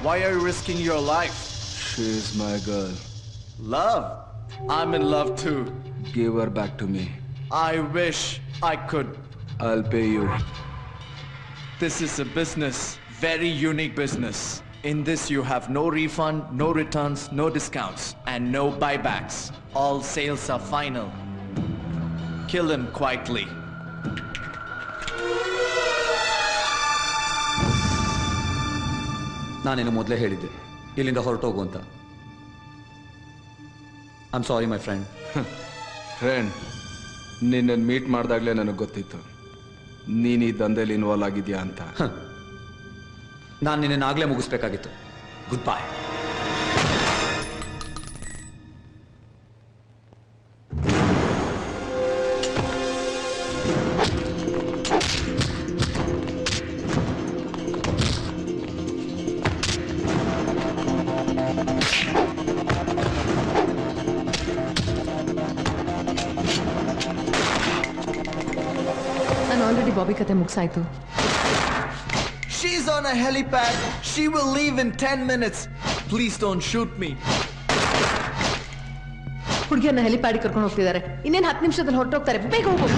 Why are you risking your life? She is my girl. Love? I'm in love too. Give her back to me. I wish I could. I'll pay you. This is a business, very unique business. In this you have no refund, no returns, no discounts, and no buybacks. All sales are final. Kill him quietly. ನಾನೇನು ಮೊದಲೇ ಹೇಳಿದ್ದೆ ಇಲ್ಲಿಂದ ಹೊರಟೋಗು ಅಂತ. I am sorry my friend. Friend, ನಿನ್ನನ್ನು meet ಮಾಡಿದಾಗಲೇ ನನಗೆ ಗೊತ್ತಿತ್ತು ನೀನು ಈ ದಂಧೆಯಲ್ಲಿ ಇನ್ವಾಲ್ವ್ ಆಗಿದ್ಯಾ ಅಂತ. ನಾನು ನಿನ್ನನ್ನಾಗಲೇ ಮುಗಿಸ್ಬೇಕಾಗಿತ್ತು. ಗುಡ್ ಬಾಯ್. ನಾನು ಆಲ್ರೆಡಿ ಬಾಬಿ ಕತೆ ಮುಗಿಸಾಯ್ತು. She's on a helipad. She will leave in 10 minutes. Please don't shoot me. ಹುಡುಗಿಯನ್ನ ಹೆಲಿಪ್ಯಾಡಿಗೆ ಕರ್ಕೊಂಡು ಹೋಗ್ತಿದ್ದಾರೆ. ಇನ್ನೇನು 10 ನಿಮಿಷದಲ್ಲಿ ಹೊರಟೋಗ್ತಾರೆ. ಬೇಗ ಹೋಗು.